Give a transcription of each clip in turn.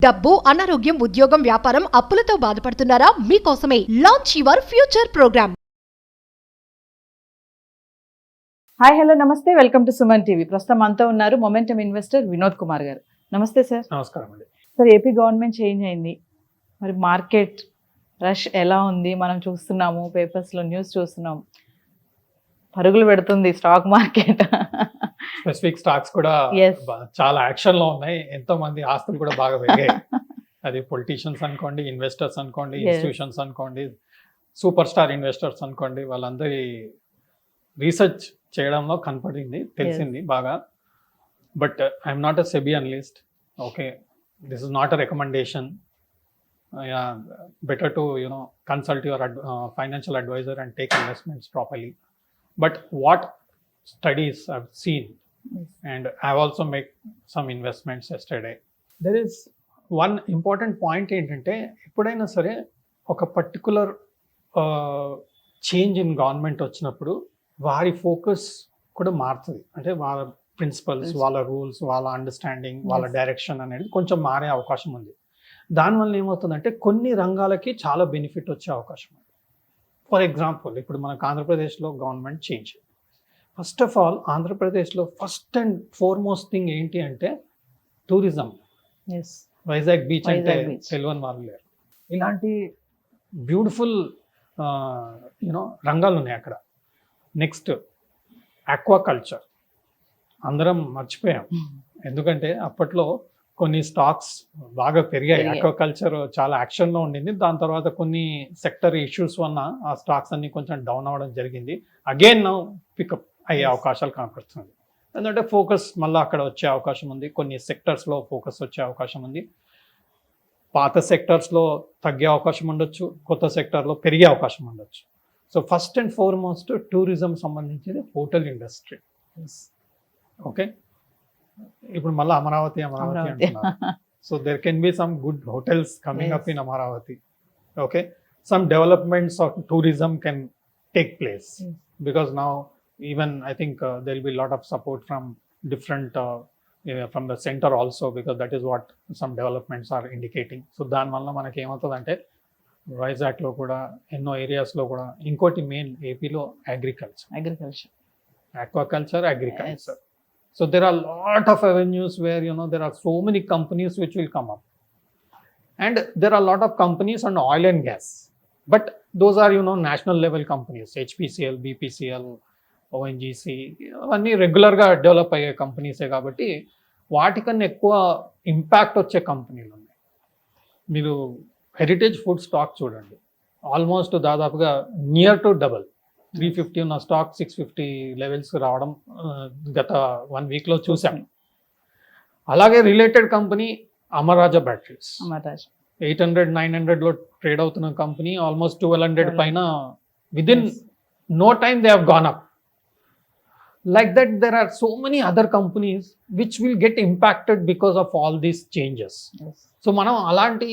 డబ్బు, అనారోగ్యం, ఉద్యోగం, వ్యాపారం, అప్పులతో బాధపడుతున్నారా? మీకోసమే launch your future program. Hi hello నమస్తే, వెల్కమ్ టు సుమన్ టీవీ. ప్రస్తుతం మనతో ఉన్నారు మొమెంటమ్ ఇన్వెస్టర్ వినోద్ కుమార్ గారు. నమస్తే సార్. నమస్కారం అండి. సార్, ఏపీ గవర్నమెంట్ చేంజ్ అయింది, మరి మార్కెట్ రష్ ఎలా ఉంది? మనం చూస్తున్నాము, పేపర్స్లో న్యూస్ చూస్తున్నాము, పరుగులు పెడుతుంది స్టాక్ మార్కెట్. స్పెసిఫిక్ స్టాక్స్ కూడా చాలా యాక్షన్ లో ఉన్నాయి. ఎంతో మంది ఆస్తులు కూడా బాగా పెరిగాయి. అది పొలిటీషియన్స్ అనుకోండి, ఇన్వెస్టర్స్ అనుకోండి, ఇన్స్టిట్యూషన్స్ అనుకోండి, సూపర్ స్టార్ ఇన్వెస్టర్స్ అనుకోండి, వాళ్ళందరి రీసెర్చ్ చేయడంలో కనపడింది, తెలిసింది బాగా. But I'm not a SEBI analyst. Okay, this is not a recommendation. Better to consult your financial advisor and take investments properly. But what studies I've seen, and I've also made some investments yesterday. There is one important point ఏంటంటే, ఎప్పుడైనా సరే ఒక particular change in government వచ్చినప్పుడు వారి focus కూడా మారుతుంది. అంటే వాళ్ళ ప్రిన్సిపల్స్, వాళ్ళ రూల్స్, వాళ్ళ అండర్స్టాండింగ్, వాళ్ళ డైరెక్షన్ అనేది కొంచెం మారే అవకాశం ఉంది. దానివల్ల ఏమవుతుందంటే కొన్ని రంగాలకి చాలా బెనిఫిట్ వచ్చే అవకాశం ఉంది. ఫర్ ఎగ్జాంపుల్, ఇప్పుడు మనకు ఆంధ్రప్రదేశ్లో government change. First of all, ఆంధ్రప్రదేశ్లో ఫస్ట్ అండ్ ఫార్మోస్ట్ థింగ్ ఏంటి అంటే టూరిజం. వైజాగ్ బీచ్ అంటే తెలియని వాళ్ళు లేరు. ఇలాంటి బ్యూటిఫుల్ రంగాలు ఉన్నాయి అక్కడ. Next aquaculture. అందరం మర్చిపోయాం, ఎందుకంటే అప్పట్లో కొన్ని స్టాక్స్ బాగా పెరిగాయి. ఆక్వాకల్చర్ చాలా యాక్షన్లో ఉండింది. దాని తర్వాత కొన్ని సెక్టర్ ఇష్యూస్ వల్ల ఆ స్టాక్స్ అన్ని కొంచెం డౌన్ అవ్వడం జరిగింది. అగైన్ నౌ పికప్ అయ్యే అవకాశాలు కనపడుతుంది. ఎందుకంటే ఫోకస్ మళ్ళీ అక్కడ వచ్చే అవకాశం ఉంది. కొన్ని సెక్టర్స్లో ఫోకస్ వచ్చే అవకాశం ఉంది. పాత సెక్టర్స్లో తగ్గే అవకాశం ఉండొచ్చు, కొత్త సెక్టర్లో పెరిగే అవకాశం ఉండొచ్చు. So first and foremost tourism సంబంధించింది హోటల్ ఇండస్ట్రీ. ఓకే, ఇప్పుడు మళ్ళీ అమరావతి అంటున్నారు. So there can be some good hotels coming up in Amaravati. Okay, some developments of tourism can take place because now even I think there will be lot of support from different from the centre also, because that is what some developments are indicating. So దానివల్ల మనకి ఏమవుతుందంటే వైజాగ్లో కూడా ఎన్నో ఏరియాస్లో కూడా ఇంకోటి main ఏపీలో agriculture, aquaculture, agriculture. So there are a lot of avenues where there are so many companies which will come up, and there are a lot of companies on oil and gas, but those are national level companies, HPCL, BPCL, ONGC, అవన్నీ రెగ్యులర్గా develop అయ్యే కంపెనీసే కాబట్టి వాటికన్నా ఎక్కువ impact వచ్చే కంపెనీలు ఉన్నాయి. మీరు హెరిటేజ్ ఫుడ్ స్టాక్ చూడండి, ఆల్మోస్ట్ దాదాపుగా నియర్ టు డబల్. 350 ఉన్న స్టాక్ 650 లెవెల్స్ రావడం గత 1 వీక్లో చూసాం. అలాగే related company Amara Raja batteries, 800-900లో trade అవుతున్న కంపెనీ ఆల్మోస్ట్ 1200 పైన within no time they have gone up. Like that, there are so many other companies which will get impacted because of all these changes. So మనం అలాంటి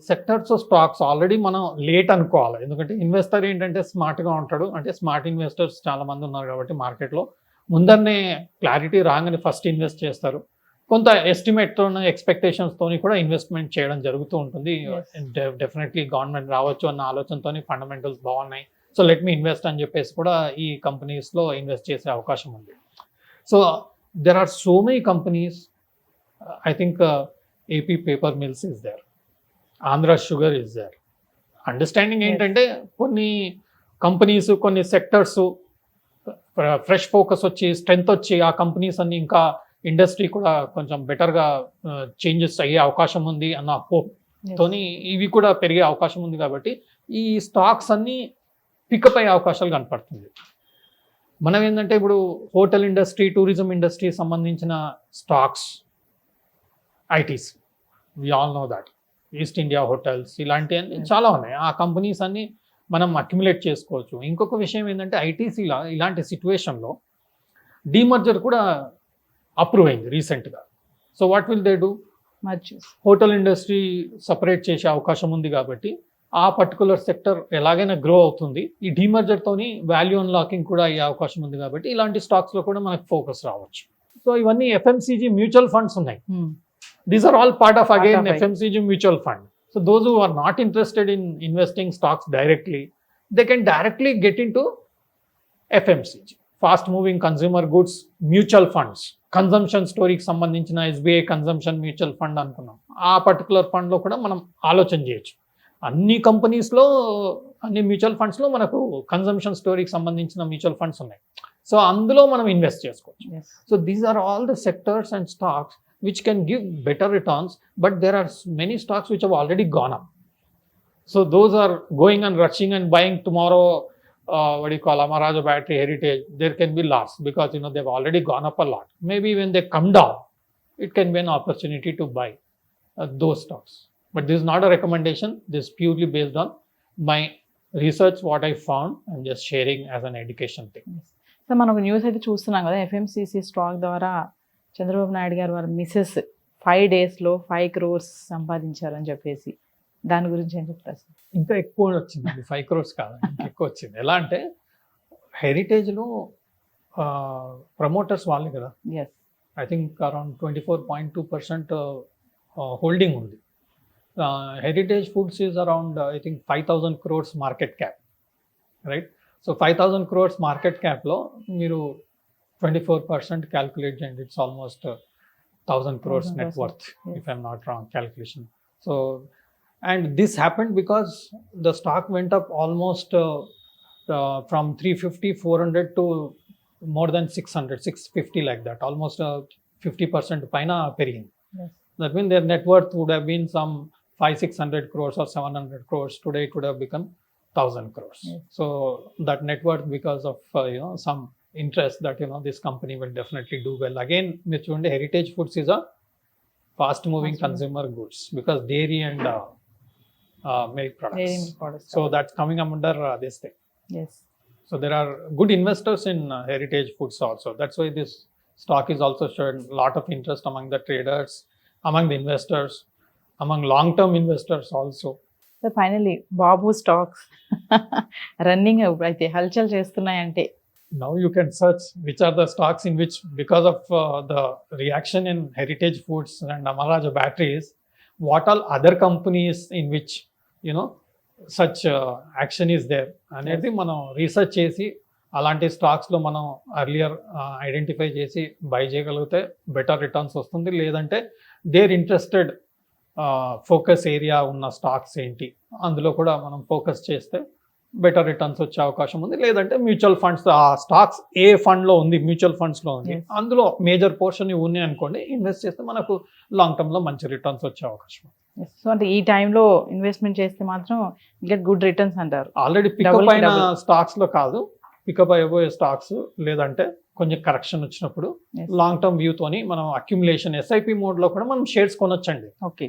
sectors stocks already మనం late అనుకోవాలి. ఎందుకంటే investor ఏంటంటే స్మార్ట్గా ఉంటాడు. అంటే స్మార్ట్ ఇన్వెస్టర్స్ చాలా మంది ఉన్నారు కాబట్టి మార్కెట్లో ముందరనే క్లారిటీ రాగానే ఫస్ట్ ఇన్వెస్ట్ చేస్తారు. కొంత ఎస్టిమేట్తో, ఎక్స్పెక్టేషన్స్తో కూడా ఇన్వెస్ట్మెంట్ చేయడం జరుగుతూ ఉంటుంది. డెఫినెట్లీ గవర్నమెంట్ రావచ్చు అన్న ఆలోచనతో ఫండమెంటల్స్ బాగున్నాయి, సో లెట్ మీ ఇన్వెస్ట్ అని చెప్పేసి కూడా ఈ కంపెనీస్లో ఇన్వెస్ట్ చేసే అవకాశం ఉంది. So there are so many companies. I think AP paper mills is there, Andhra sugar is there. Understanding ఏంటంటే కొన్ని కంపెనీస్, కొన్ని సెక్టర్స్ ఫ్రెష్ ఫోకస్ వచ్చి, స్ట్రెంగ్త్ వచ్చి ఆ కంపెనీస్ అన్ని ఇంకా ఇండస్ట్రీ కూడా కొంచెం బెటర్గా చేంజెస్ అయ్యే అవకాశం ఉంది అన్న హోప్తోని ఇవి కూడా పెరిగే అవకాశం ఉంది. కాబట్టి ఈ స్టాక్స్ అన్నీ పికప్ అయ్యే అవకాశాలు కనపడుతుంది. మనం ఏంటంటే ఇప్పుడు హోటల్ ఇండస్ట్రీ, టూరిజం ఇండస్ట్రీ సంబంధించిన stocks, ITs, we all know that, East India Hotels, ఇలాంటివన్నీ చాలా ఉన్నాయి. ఆ కంపెనీస్ అన్ని మనం అక్యుములేట్ చేసుకోవచ్చు. ఇంకొక విషయం ఏంటంటే ఐటీసీలో ఇలాంటి సిచ్యువేషన్లో డీమర్జర్ కూడా అప్రూవ్ అయింది రీసెంట్గా. So what will they do? Hotel industry separate చేసే అవకాశం ఉంది కాబట్టి ఆ పర్టికులర్ సెక్టర్ ఎలాగైనా గ్రో అవుతుంది. ఈ డీమర్జర్తోని వాల్యూ అన్లాకింగ్ కూడా అయ్యే అవకాశం ఉంది కాబట్టి ఇలాంటి స్టాక్స్లో కూడా మనకు ఫోకస్ రావచ్చు. సో ఇవన్నీ ఎఫ్ఎంసీజీ మ్యూచువల్ ఫండ్స్ ఉన్నాయి. These are all part of again Part of it. FMCG mutual fund. So those who are not interested in investing stocks directly, they can directly get into FMCG, fast moving consumer goods mutual funds. Consumption స్టోరీకి సంబంధించిన SBI consumption mutual fund అనుకున్నాం. ఆ particular ఫండ్లో కూడా మనం ఆలోచన చేయొచ్చు. అన్ని కంపెనీస్లో అన్ని మ్యూచువల్ ఫండ్స్లో మనకు కన్జంప్షన్ స్టోరీకి సంబంధించిన మ్యూచువల్ ఫండ్స్ ఉన్నాయి. సో అందులో మనం ఇన్వెస్ట్ చేసుకోవచ్చు. Yes. So these are all the sectors and stocks which can give better returns, but there are many stocks which have already gone up. So those are going and rushing and buying tomorrow, what do you call, Amara Raja Battery, Heritage, there can be loss because they've already gone up a lot. Maybe when they come down, it can be an opportunity to buy those stocks. But this is not a recommendation. This is purely based on my research, what I found. I'm just sharing as an education thing. So మనం news అయితే చూస్తున్నాం కదా, FMCG stock ద్వారా చంద్రబాబు నాయుడు గారు వారి Mrs 5 daysలో 5 crores సంపాదించారని చెప్పేసి, దాని గురించి ఏం చెప్తారు సార్? ఇంకా ఎక్కువ వచ్చింది, 5 crores కాదు, ఇంకా ఎక్కువ వచ్చింది. ఎలా అంటే హెరిటేజ్లో ప్రమోటర్స్ వాళ్ళే కదా, yes. I think around 24.2% holding ఉంది. Heritage foods is around I think 5,000 crores market cap, right? So 5,000 crores market క్యాప్లో మీరు 24% క్యాల్కులేట్ చేయండి, it's almost 1,000 crores net worth, if I'm not wrong calculation. So and this happened because the stock went up almost from 350, 400 to more than 600, 650 like that, almost 50% paina perigindi. Yes. That means their net worth would have been some 500-600 crores or 700 crores. Today it would have become 1,000 crores. Yes. So that net worth, because of some interest that this company will definitely do well. Again, Mr. Heritage Foods is a fast moving consumer goods because dairy and milk products. So that's coming under this thing. Yes. So there are good investors in Heritage Foods also. That's why this stock is also showing a lot of interest among the traders, among the investors, among long-term investors also. So finally Babu stocks running అయితే హల్చల్ చేస్తున్నాయంటే, Now you can search which are the stocks in which, because of the reaction in Heritage Foods and Amara Raja Batteries, what all other companies in which such action is there అనేది మనం research చేసి అలాంటి స్టాక్స్లో మనం earlier identify చేసి by చేయగలిగితే better returns వస్తుంది. లేదంటే దేర్ ఇంట్రెస్టెడ్ ఫోకస్ ఏరియా ఉన్న స్టాక్స్ ఏంటి, అందులో కూడా మనం ఫోకస్ చేస్తే బెటర్ రిటర్న్స్ వచ్చే అవకాశం ఉంది. లేదంటే మ్యూచువల్ ఫండ్స్, ఆ స్టాక్స్ ఏ ఫండ్లో ఉంది, మ్యూచువల్ ఫండ్స్లో ఉంది, అందులో మేజర్ పోర్షన్ ఉన్నాయి అనుకోండి, ఇన్వెస్ట్ చేస్తే మనకు లాంగ్ టర్మ్లో మంచి రిటర్న్స్ వచ్చే అవకాశం. సో అంటే ఈ టైంలో ఇన్వెస్ట్మెంట్ చేస్తే మాత్రం గెట్ గుడ్ రిటర్న్స్ అంటారు. ఆల్రెడీ పికప్ అయిన స్టాక్స్లో కాదు, పికప్ అయిపోయే స్టాక్స్, లేదంటే కొంచెం కరెక్షన్ వచ్చినప్పుడు లాంగ్ టర్మ్ వ్యూతోని మనం అక్యుములేషన్ SIP మోడ్లో కూడా మనం షేర్స్ కొనొచ్చండి. ఓకే.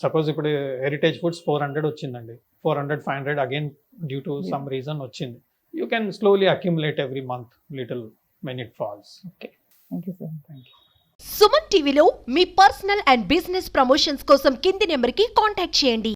సపోజ్ ఇప్పుడు హెరిటేజ్ ఫుడ్స్ 400 వచ్చిందండి, 400, 500 again due to some reason వచ్చింది. You can slowly accumulate every month little when it falls. Okay, thank you sir. Thank you. Suman టీవీలో మీ పర్సనల్ అండ్ బిజినెస్ ప్రమోషన్స్ కోసం కింది నెంబర్కి కాంటాక్ట్ చేయండి.